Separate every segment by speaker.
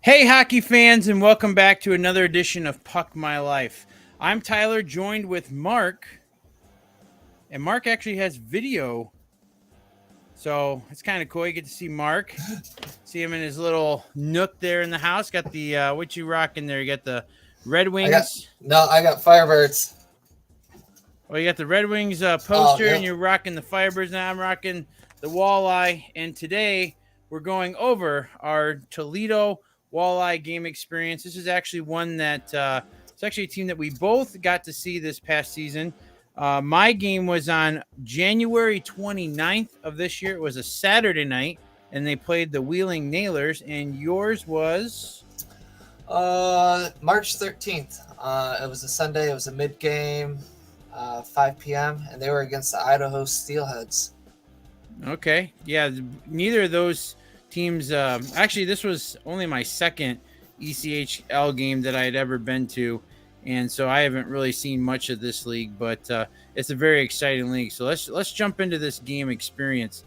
Speaker 1: Hey, hockey fans, and welcome back to another edition of Puck My Life. I'm Tyler, joined with Mark, and Mark actually has video, so it's kind of cool. You get to see Mark, see him in his little nook there in the house. Got the what you rocking there? You got the Red Wings.
Speaker 2: I got Firebirds.
Speaker 1: Well, you got the Red Wings poster,
Speaker 2: Yep.
Speaker 1: and you're rocking the Firebirds. Now I'm rocking the Walleye, and today we're going over our Toledo Walleye game experience. This is actually one that it's actually a team that we both got to see this past season. My game was on January 29th of this year. It was a Saturday night, and they played the Wheeling Nailers, and yours was?
Speaker 2: March 13th. It was a Sunday. It was a mid-game, 5 p.m., and they were against the Idaho Steelheads.
Speaker 1: Okay. Yeah, neither of those teams. Actually, this was only my second ECHL game that I had ever been to, and so I haven't really seen much of this league. But it's a very exciting league. So let's jump into this game experience.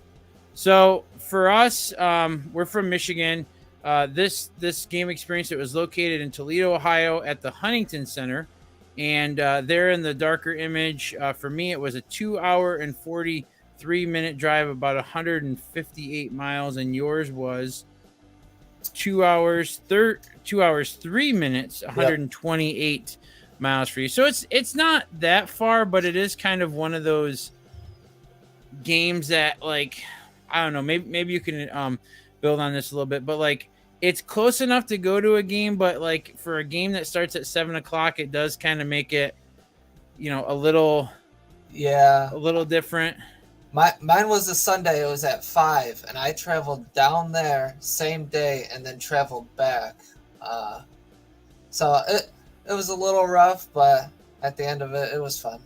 Speaker 1: So for us, we're from Michigan. This game experience, it was located in Toledo, Ohio, at the Huntington Center, and there in the darker image, for me, it was a 2-hour and 43-minute drive, about 158 miles, and yours was 2 hours 3 minutes, 128 miles for you. So it's not that far, but it is kind of one of those games that, like, I don't know, maybe you can build on this a little bit, but like it's close enough to go to a game, but like for a game that starts at 7:00, it does kind of make it, a little different.
Speaker 2: Mine was a Sunday. It was at 5, and I traveled down there same day and then traveled back. So it was a little rough, but at the end of it, it was fun.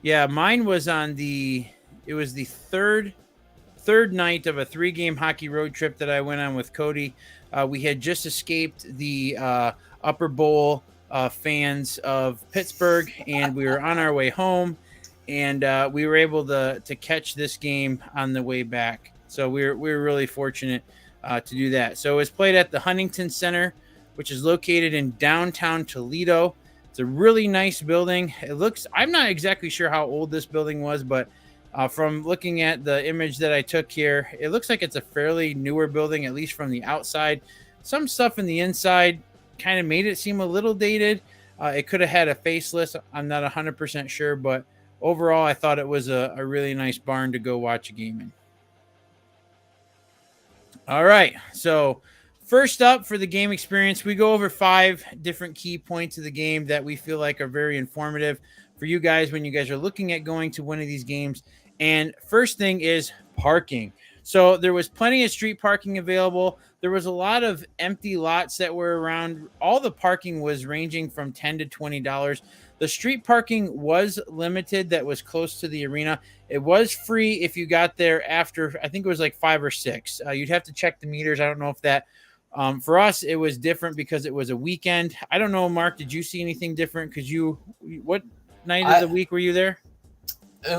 Speaker 1: Yeah, mine was the third night of a 3-game hockey road trip that I went on with Cody. We had just escaped the Upper Bowl fans of Pittsburgh, and we were on our way home, and we were able to catch this game on the way back. So we were really fortunate to do that. So it was played at the Huntington Center, which is located in downtown Toledo. It's a really nice building. I'm not exactly sure how old this building was, but from looking at the image that I took here, it looks like it's a fairly newer building, at least from the outside. Some stuff in the inside kind of made it seem a little dated. It could have had a facelift. I'm not 100% sure, but overall, I thought it was a really nice barn to go watch a game in. All right, so first up for the game experience, we go over 5 different key points of the game that we feel like are very informative for you guys when you guys are looking at going to one of these games. And first thing is parking. So there was plenty of street parking available. There was a lot of empty lots that were around. All the parking was ranging from $10 to $20. The street parking was limited that was close to the arena. It was free if you got there after, I think it was like 5 or 6. You'd have to check the meters. I don't know if that, for us, it was different because it was a weekend. I don't know, Mark, did you see anything different? Because what night of the week were you there?
Speaker 2: It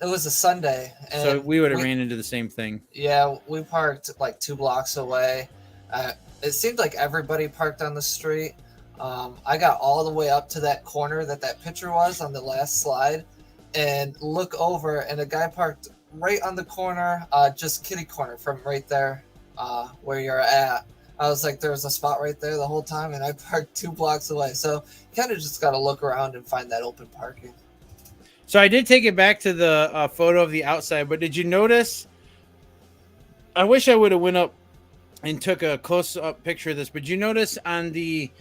Speaker 2: was a Sunday, and
Speaker 1: so we would have ran into the same thing.
Speaker 2: Yeah, we parked like 2 blocks away. It seemed like everybody parked on the street. I got all the way up to that corner that picture was on the last slide, and look over, and a guy parked right on the corner, just kitty corner from right there, where you're at. I was like, there was a spot right there the whole time, and I parked 2 blocks away. So you kind of just got to look around and find that open parking.
Speaker 1: So I did take it back to the photo of the outside, but did you notice? I wish I would have went up and took a close-up picture of this, but did you notice on the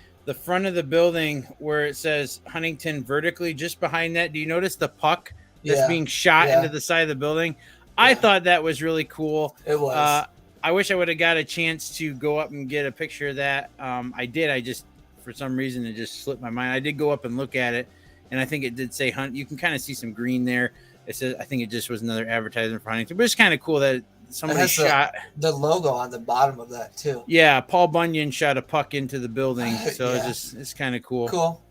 Speaker 1: front of the building where it says Huntington vertically, just behind that, do you notice the puck that's being shot into the side of the building? I thought that was really cool.
Speaker 2: It was.
Speaker 1: I wish I would have got a chance to go up and get a picture of that. I did. I just, for some reason, it just slipped my mind. I did go up and look at it, and I think it did say Hunt. You can kind of see some green there. It says, I think it just was another advertisement for Huntington, but it's kind of cool that somebody shot
Speaker 2: the logo on the bottom of that too.
Speaker 1: Yeah, Paul Bunyan shot a puck into the building, so it's kind of cool.
Speaker 2: Cool.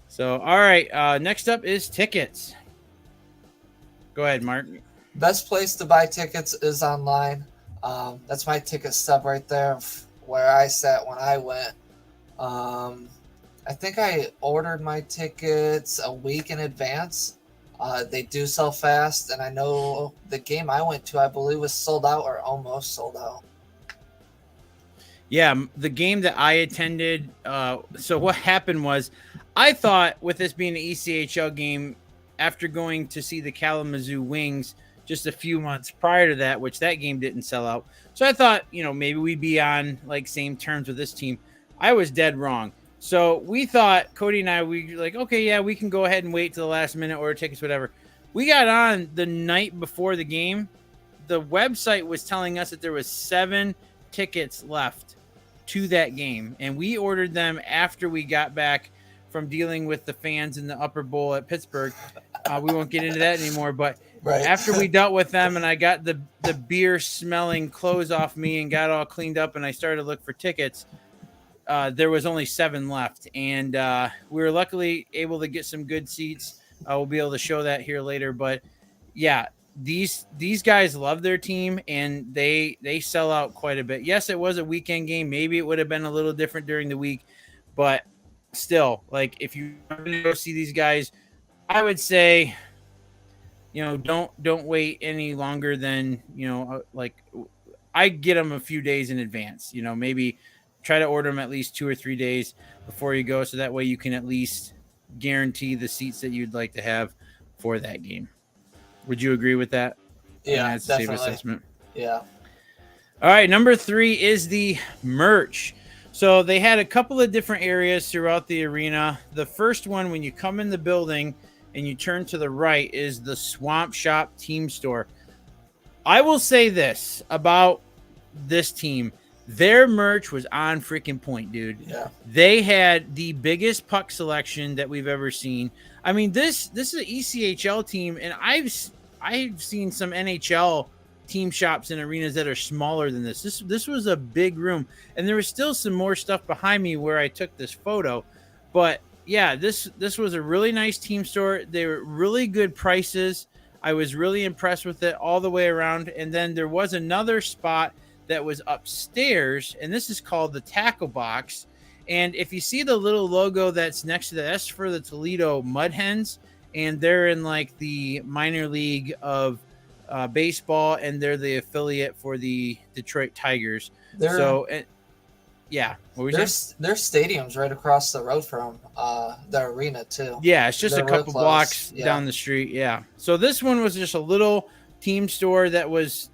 Speaker 1: So, all right, next up is tickets. Go ahead, Mark.
Speaker 2: Best place to buy tickets is online. That's my ticket stub right there. where I sat when I went. I think I ordered my tickets a week in advance. They do sell fast, and I know the game I went to, I believe, was sold out or almost sold out.
Speaker 1: Yeah, the game that I attended. So what happened was, I thought with this being an ECHL game, after going to see the Kalamazoo Wings just a few months prior to that, which that game didn't sell out. So I thought, maybe we'd be on like same terms with this team. I was dead wrong. So we thought, Cody and I, we like, okay, yeah, we can go ahead and wait till the last minute, order tickets, whatever. We got on the night before the game. The website was telling us that there was 7 tickets left to that game, and we ordered them after we got back from dealing with the fans in the upper bowl at Pittsburgh. We won't get into that anymore, but after we dealt with them and I got the beer smelling clothes off me and got all cleaned up and I started to look for tickets, there was only 7 left, and we were luckily able to get some good seats. We'll be able to show that here later, but yeah, these guys love their team, and they sell out quite a bit. Yes, it was a weekend game. Maybe it would have been a little different during the week, but still, like, if you are going to go see these guys, I would say, don't wait any longer than, like, I get them a few days in advance. Maybe try to order them at least 2 or 3 days before you go, so that way you can at least guarantee the seats that you'd like to have for that game. Would you agree with that?
Speaker 2: Yeah,
Speaker 1: that's a safe
Speaker 2: definitely.
Speaker 1: assessment.
Speaker 2: Yeah.
Speaker 1: All right, number 3 is the merch. So they had a couple of different areas throughout the arena. The first one, when you come in the building and you turn to the right, is the Swamp Shop team store. I will say this about this team. Their merch was on freaking point, dude.
Speaker 2: Yeah.
Speaker 1: They had the biggest puck selection that we've ever seen. I mean, this is an ECHL team, and I've seen some NHL team shops and arenas that are smaller than this. This was a big room, and there was still some more stuff behind me where I took this photo. But yeah, this was a really nice team store. They were really good prices. I was really impressed with it all the way around. And then there was another spot that was upstairs, and this is called the Tackle Box. And if you see the little logo that's next to that, that's for the Toledo Mud Hens, and they're in like the minor league of baseball, and they're the affiliate for the Detroit Tigers. Yeah, what were you saying?
Speaker 2: Their stadium's right across the road from the arena too.
Speaker 1: Yeah, it's just
Speaker 2: They're
Speaker 1: a couple blocks
Speaker 2: yeah.
Speaker 1: down the street. Yeah. So this one was just a little team store that was,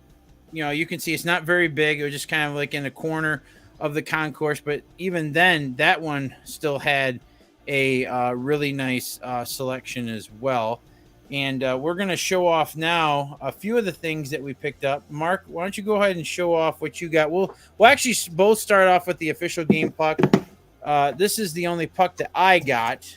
Speaker 1: you can see it's not very big. It was just kind of like in a corner of the concourse, but even then, that one still had a really nice selection as well. And we're going to show off now a few of the things that we picked up. Mark, why don't you go ahead and show off what you got? We'll actually both start off with the official game puck. This is the only puck that I got,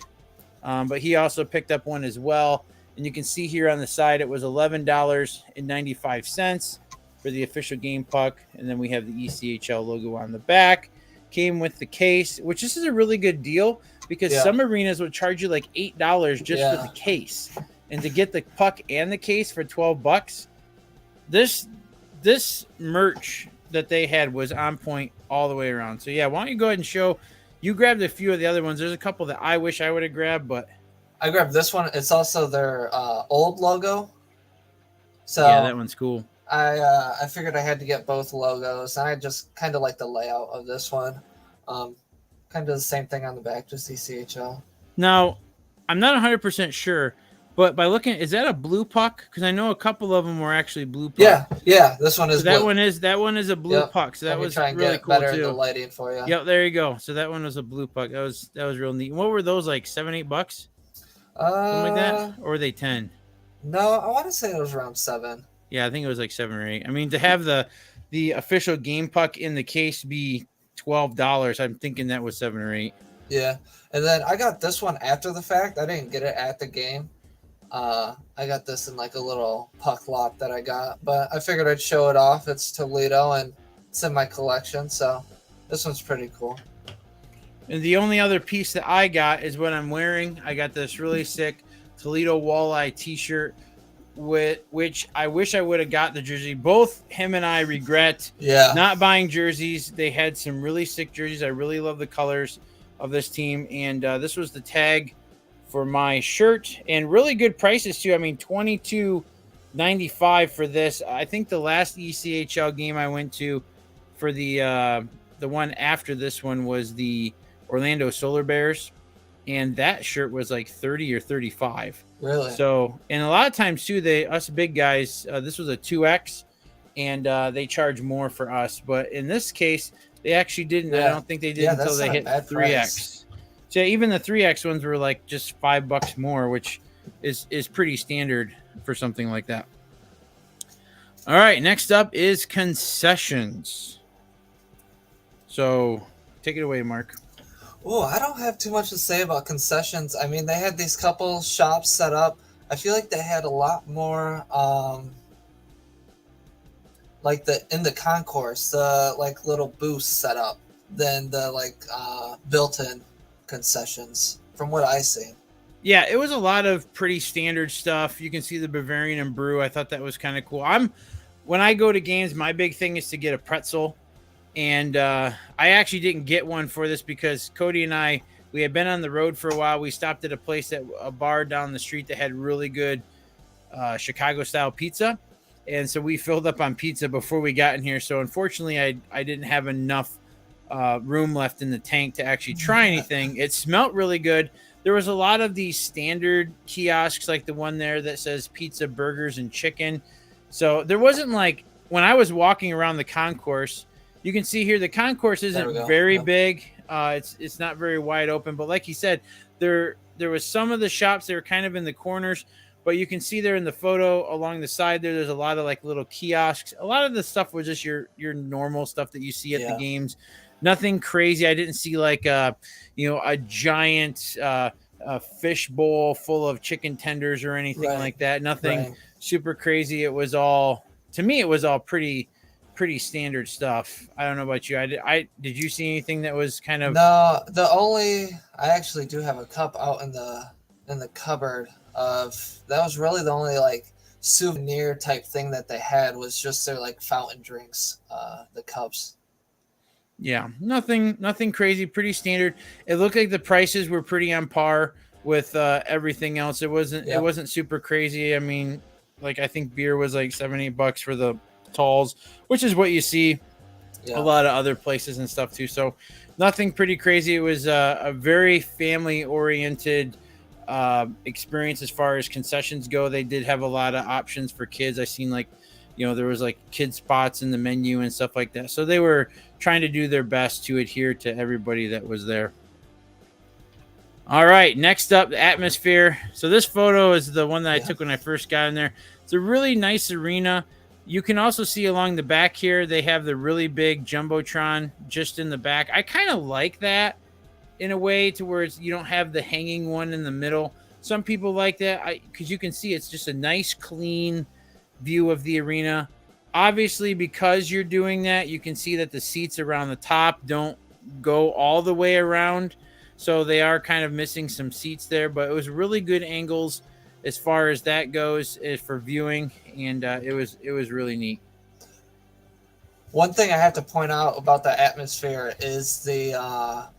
Speaker 1: but he also picked up one as well. And you can see here on the side, it was $11.95 for the official game puck. And then we have the ECHL logo on the back. Came with the case, which this is a really good deal because some arenas will charge you like $8 just for the case. And to get the puck and the case for $12, this merch that they had was on point all the way around. So yeah, why don't you go ahead and show? You grabbed a few of the other ones. There's a couple that I wish I would have grabbed, but
Speaker 2: I grabbed this one. It's also their old logo. So
Speaker 1: yeah, that one's cool.
Speaker 2: I figured I had to get both logos, and I just kind of like the layout of this one. Kind of the same thing on the back, just ECHL.
Speaker 1: Now, I'm not 100% sure. But by looking, is that a blue puck? Because I know a couple of them were actually blue pucks.
Speaker 2: Yeah. This one is.
Speaker 1: So that one is a blue puck. So that was really cool too.
Speaker 2: The lighting for you.
Speaker 1: Yep, there you go. So that one was a blue puck. That was real neat. What were those like? $7-8? Something like that, or were they 10?
Speaker 2: No, I want to say it was around 7.
Speaker 1: Yeah, I think it was like 7 or 8. I mean, to have the official game puck in the case be $12, I'm thinking that was 7 or 8.
Speaker 2: Yeah, and then I got this one after the fact. I didn't get it at the game. I got this in like a little puck lot that I got, but I figured I'd show it off. It's Toledo and it's in my collection, so this one's pretty cool.
Speaker 1: And the only other piece that I got is what I'm wearing. I got this really sick Toledo Walleye t-shirt. which I wish I would have got the jersey. Both him and I regret
Speaker 2: Yeah.
Speaker 1: not buying jerseys. They had some really sick jerseys. I really love the colors of this team, and this was the tag for my shirt, and really good prices too. I mean, $22.95 for this. I think the last ECHL game I went to for the one after this one was the Orlando Solar Bears, and that shirt was like 30 or 35.
Speaker 2: Really?
Speaker 1: So, and a lot of times too, us big guys, this was a 2X, and they charge more for us. But in this case, they actually didn't.
Speaker 2: Yeah.
Speaker 1: I don't think they did until they hit 3X. So even the 3X ones were like just $5 more, which is pretty standard for something like that. All right, next up is concessions. So take it away, Mark.
Speaker 2: Oh, I don't have too much to say about concessions. I mean, they had these couple shops set up. I feel like they had a lot more, like in the concourse, like little booths set up than the built-in concessions, from what I see.
Speaker 1: Yeah, it was a lot of pretty standard stuff. You can see the Bavarian and Brew. I thought that was kind of cool. When I go to games, my big thing is to get a pretzel. And I actually didn't get one for this because Cody and I, we had been on the road for a while. We stopped at a bar down the street that had really good Chicago-style pizza. And so we filled up on pizza before we got in here. So unfortunately, I didn't have enough room left in the tank to actually try anything. It smelled really good. There was a lot of these standard kiosks, like the one there that says pizza, burgers, and chicken. So there wasn't like, when I was walking around the concourse, you can see here the concourse isn't very big. It's not very wide open, but like you said, there was some of the shops that were kind of in the corners, but you can see there in the photo along the side there's a lot of like little kiosks. A lot of the stuff was just your normal stuff that you see at the games. Nothing crazy. I didn't see like a giant fish bowl full of chicken tenders or anything like that. Nothing super crazy. It was all, to me, it was all pretty standard stuff. I don't know about you. Did you see anything that was kind of?
Speaker 2: No, I actually do have a cup out in the cupboard that was really the only like souvenir type thing that they had was just their like fountain drinks, the cups.
Speaker 1: Yeah, nothing crazy, pretty standard. It looked like the prices were pretty on par with everything else. It wasn't super crazy. I mean, like I think beer was like $7-8 for the talls, which is what you see a lot of other places and stuff too. So nothing pretty crazy. It was a very family oriented experience as far as concessions go. They did have a lot of options for kids. I seen like, there was like kid spots in the menu and stuff like that. So they were trying to do their best to adhere to everybody that was there. All right, next up, the atmosphere. So this photo is the one that I took when I first got in there. It's a really nice arena. You can also see along the back here, they have the really big Jumbotron just in the back. I kind of like that in a way to where you don't have the hanging one in the middle. Some people like that because you can see it's just a nice, clean view of the arena. Obviously, because you're doing that, you can see that the seats around the top don't go all the way around. So they are kind of missing some seats there, but it was really good angles as far as that goes for viewing, and it was really neat.
Speaker 2: One thing I have to point out about the atmosphere is the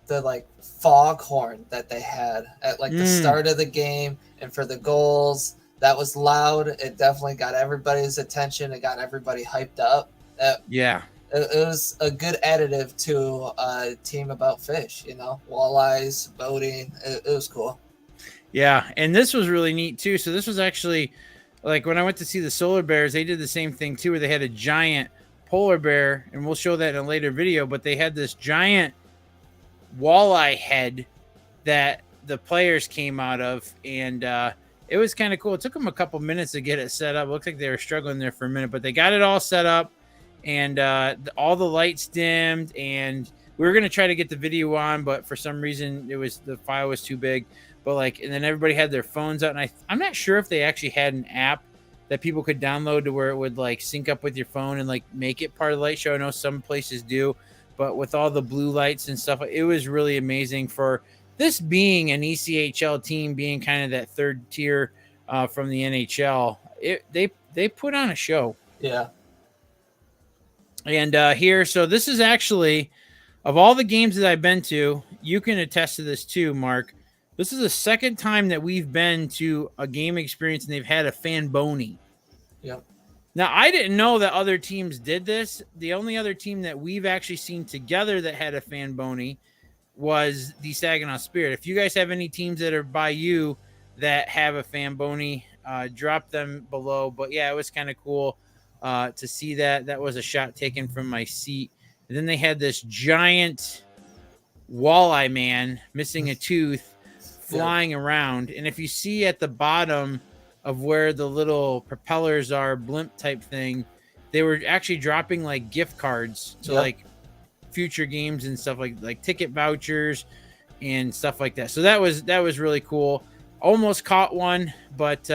Speaker 2: like foghorn that they had at like the start of the game and for the goals. That was loud. It definitely got everybody's attention. It got everybody hyped up. It was a good additive to a team about fish, walleyes, boating. It was cool.
Speaker 1: Yeah, and this was really neat too. So this was actually like when I went to see the Solar Bears, they did the same thing too, where they had a giant polar bear, and we'll show that in a later video, but they had this giant walleye head that the players came out of, and it was kind of cool. It took them a couple minutes to get it set up. It looked like they were struggling there for a minute, but they got it all set up, and all the lights dimmed, and we were going to try to get the video on, but for some reason the file was too big. But and then everybody had their phones out, and I'm not sure if they actually had an app that people could download to where it would like sync up with your phone and like make it part of the light show. I know some places do, but with all the blue lights and stuff, it was really amazing for this being an ECHL team, being kind of that third tier from the NHL. They put on a show.
Speaker 2: Yeah.
Speaker 1: And here, so this is actually, of all the games that I've been to, you can attest to this too, Mark. This is the second time that we've been to a game experience and they've had a fan boney.
Speaker 2: Yep.
Speaker 1: Now, I didn't know that other teams did this. The only other team that we've actually seen together that had a fan boney was the Saginaw Spirit. If you guys have any teams that are by you that have a fan boney, drop them below. But yeah, it was kind of cool to see that. That was a shot taken from my seat. And then they had this giant walleye man missing a tooth flying around. And if you see at the bottom of where the little propellers are, blimp type thing, they were actually dropping like gift cards to like future games and stuff, like ticket vouchers and stuff like that. So that was really cool. Almost caught one, but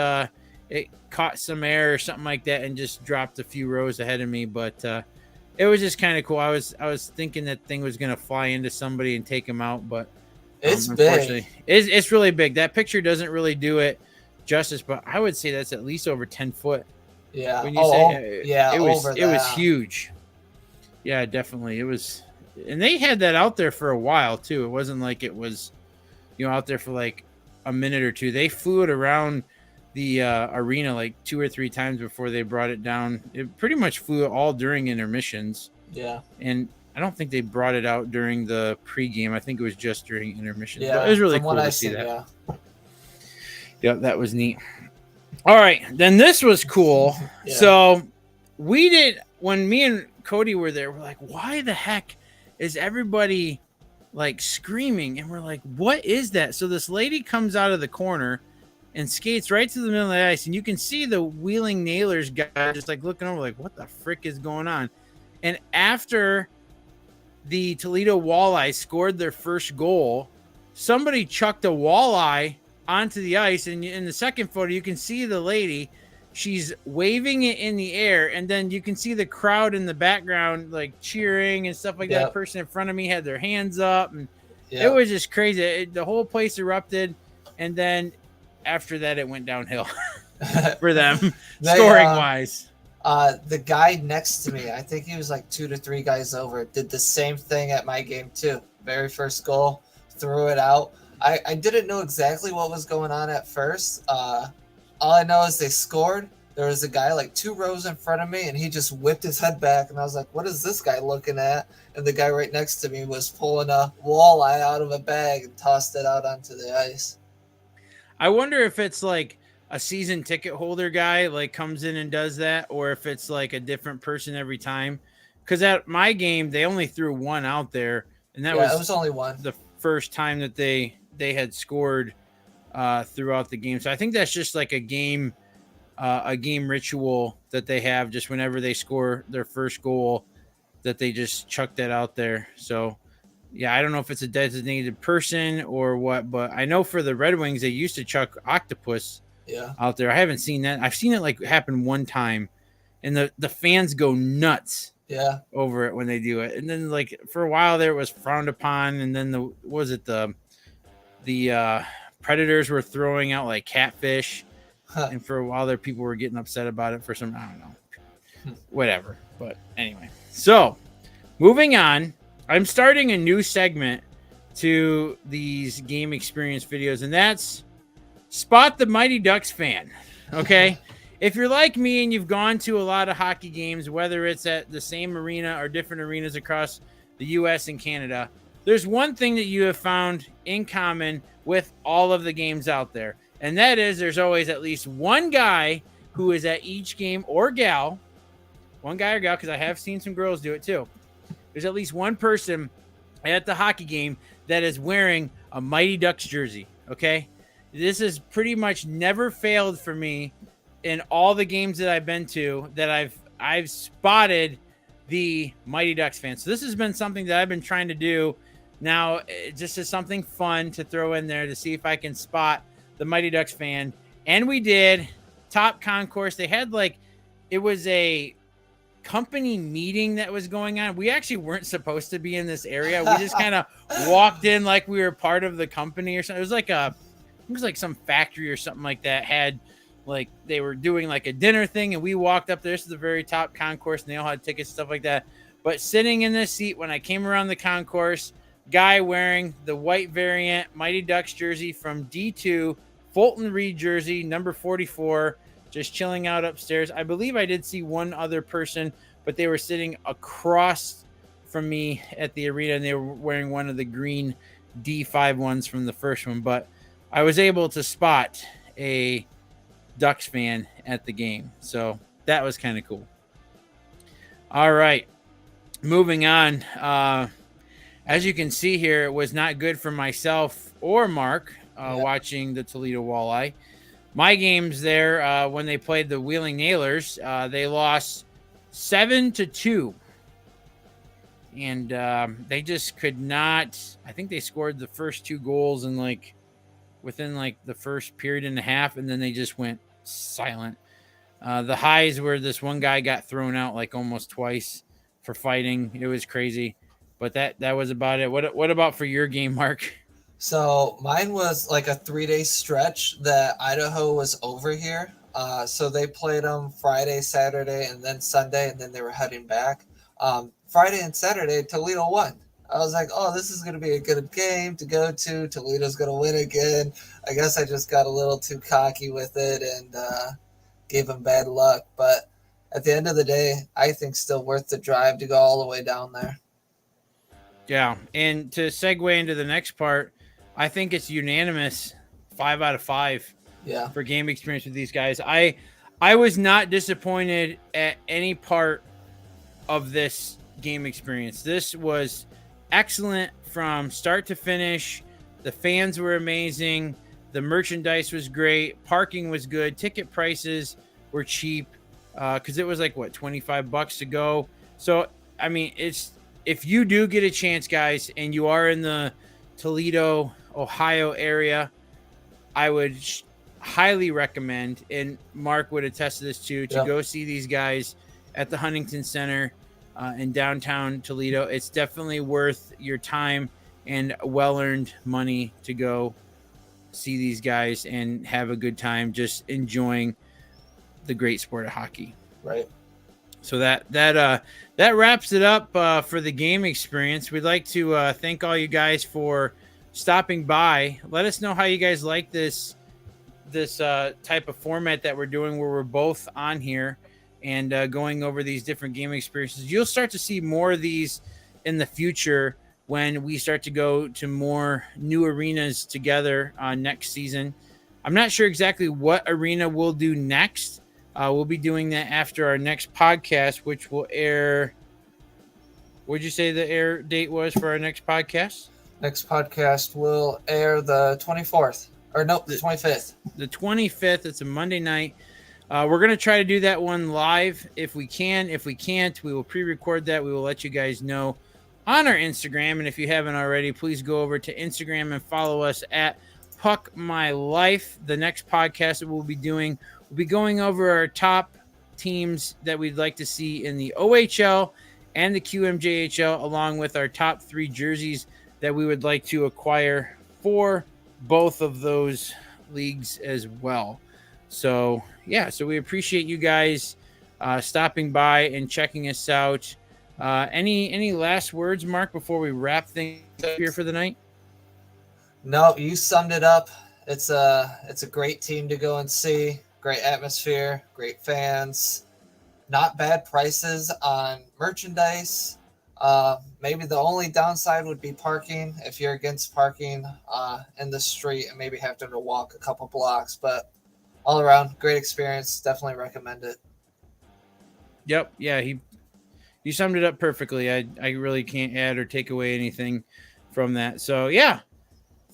Speaker 1: it caught some air or something like that and just dropped a few rows ahead of me. But it was just kind of cool. I was thinking that thing was gonna fly into somebody and take him out, but
Speaker 2: it's big.
Speaker 1: It's really big. That picture doesn't really do it justice, but I would say that's at least over 10 foot.
Speaker 2: Yeah.
Speaker 1: When you say it was
Speaker 2: over
Speaker 1: it was huge. Yeah, definitely. It was, and they had that out there for a while too. It wasn't like it was, out there for like a minute or two. They flew it around the arena like 2 or 3 times before they brought it down. It pretty much flew all during intermissions.
Speaker 2: Yeah.
Speaker 1: And I don't think they brought it out during the pregame. I think it was just during intermissions.
Speaker 2: Yeah.
Speaker 1: But it was really cool to see that. Yeah. Yep, that was neat. All right, then this was cool. Yeah. So when me and Cody were there, we're like, why the heck is everybody like screaming? And we're like, what is that? So this lady comes out of the corner and skates right to the middle of the ice, and you can see the Wheeling Nailers guy just like looking over like, what the frick is going on? And after the Toledo Walleye scored their first goal, somebody chucked a walleye onto the ice, and in the second photo you can see the lady, she's waving it in the air, and then you can see the crowd in the background like cheering and stuff like that. The person in front of me had their hands up, and it was just crazy. The whole place erupted, and then after that it went downhill for them scoring wise.
Speaker 2: The guy next to me, I think he was like 2 to 3 guys over, did the same thing at my game too. Very first goal, threw it out. I didn't know exactly what was going on at first. All I know is they scored. There was a guy like 2 rows in front of me, and he just whipped his head back. And I was like, what is this guy looking at? And the guy right next to me was pulling a walleye out of a bag and tossed it out onto the ice.
Speaker 1: I wonder if it's like a season ticket holder guy like comes in and does that, or if it's like a different person every time. Because at my game, they only threw one out there, and that was
Speaker 2: only one.
Speaker 1: The first time that they had scored throughout the game. So I think that's just like a game ritual that they have, just whenever they score their first goal, that they just chuck that out there. So yeah, I don't know if it's a designated person or what, but I know for the Red Wings, they used to chuck octopus out there. I haven't seen that. I've seen it like happen one time, and the fans go nuts over it when they do it. And then like for a while there, it was frowned upon, and then the Predators were throwing out like catfish, and for a while there, people were getting upset about it for some, I don't know, whatever. But anyway, so moving on, I'm starting a new segment to these game experience videos, and that's Spot the Mighty Ducks fan. Okay. If you're like me and you've gone to a lot of hockey games, whether it's at the same arena or different arenas across the US and Canada, there's one thing that you have found in common with all of the games out there. And that is there's always at least one guy who is at each game, or gal, one guy or gal, because I have seen some girls do it too. There's at least one person at the hockey game that is wearing a Mighty Ducks jersey. Okay. This has pretty much never failed for me in all the games that I've been to, that I've spotted the Mighty Ducks fan. So this has been something that I've been trying to do now, just as something fun to throw in there to see if I can spot the Mighty Ducks fan. And we did. Top concourse. They had it was a company meeting that was going on. We actually weren't supposed to be in this area. We just kind of walked in like we were part of the company or something. It was like some factory or something like that had like they were doing like a dinner thing, and we walked up there. This is the very top concourse, and they all had tickets, stuff like that. But sitting in this seat when I came around the concourse, guy wearing the white variant Mighty Ducks jersey from D2, Fulton Reed jersey, number 44, just chilling out upstairs. I believe I did see one other person, but they were sitting across from me at the arena, and they were wearing one of the green D5 ones from the first one. But I was able to spot a Ducks fan at the game, so that was kind of cool. All right, moving on. As you can see here, it was not good for myself or Mark watching the Toledo Walleye. My games there, when they played the Wheeling Nailers, they lost 7-2. And they just could not. I think they scored the first 2 goals in within the first period and a half, and then they just went silent. The highs were this one guy got thrown out almost twice for fighting. It was crazy, but that was about it. What about for your game, Mark?
Speaker 2: So mine was like a 3-day stretch that Idaho was over here. So they played them Friday, Saturday, and then Sunday, and then they were heading back. Friday and Saturday, Toledo won. I was like, oh, this is going to be a good game to go to. Toledo's going to win again. I guess I just got a little too cocky with it and gave them bad luck. But at the end of the day, I think still worth the drive to go all the way down there.
Speaker 1: Yeah, and to segue into the next part, I think it's unanimous 5 out of 5 for game experience with these guys. I was not disappointed at any part of this game experience. This was excellent from start to finish. The fans were amazing. The merchandise was great. Parking was good. Ticket prices were cheap because it was $25 to go. So, I mean, if you do get a chance, guys, and you are in the Toledo, Ohio area, I would highly recommend, and Mark would attest to this too, to go see these guys at the Huntington Center in downtown Toledo. It's definitely worth your time and well-earned money to go see these guys and have a good time just enjoying the great sport of hockey.
Speaker 2: Right.
Speaker 1: So that wraps it up for the game experience. We'd like to thank all you guys for stopping by. Let us know how you guys like this type of format that we're doing, where we're both on here and going over these different game experiences. You'll start to see more of these in the future when we start to go to more new arenas together next season. I'm not sure exactly what arena we'll do next. We'll be doing that after our next podcast, which will air. What'd you say the air date was for our next podcast?
Speaker 2: Next podcast will air the 24th. Or nope, the 25th.
Speaker 1: The 25th. It's a Monday night. We're going to try to do that one live if we can. If we can't, we will pre-record that. We will let you guys know on our Instagram. And if you haven't already, please go over to Instagram and follow us at Puck My Life. The next podcast that we'll be doing, we'll be going over our top teams that we'd like to see in the OHL and the QMJHL, along with our top 3 jerseys that we would like to acquire for both of those leagues as well. So, so we appreciate you guys stopping by and checking us out. Any last words, Mark, before we wrap things up here for the night?
Speaker 2: No, you summed it up. It's a great team to go and see. Great atmosphere, great fans, not bad prices on merchandise. Maybe the only downside would be parking. If you're against parking in the street and maybe have to walk a couple blocks, but all around great experience. Definitely recommend it.
Speaker 1: Yep. Yeah. You summed it up perfectly. I really can't add or take away anything from that. So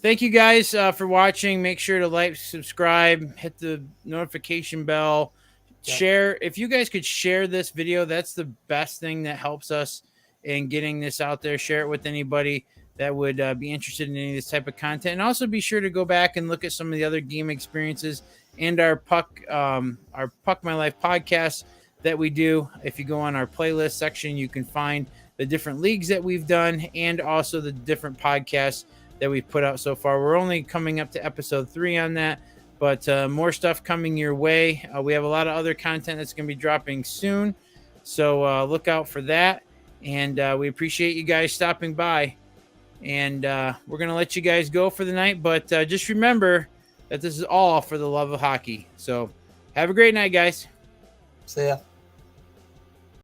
Speaker 1: thank you guys for watching. Make sure to like, subscribe, hit the notification bell, share. If you guys could share this video, that's the best thing that helps us in getting this out there. Share it with anybody that would be interested in any of this type of content. And also be sure to go back and look at some of the other game experiences and our Puck My Life podcast that we do. If you go on our playlist section, you can find the different leagues that we've done and also the different podcasts that we've put out so far. We're only coming up to episode 3 on that, but more stuff coming your way. We have a lot of other content that's going to be dropping soon, so look out for that. And we appreciate you guys stopping by. And we're going to let you guys go for the night, but just remember that this is all for the love of hockey. So have a great night, guys.
Speaker 2: See ya.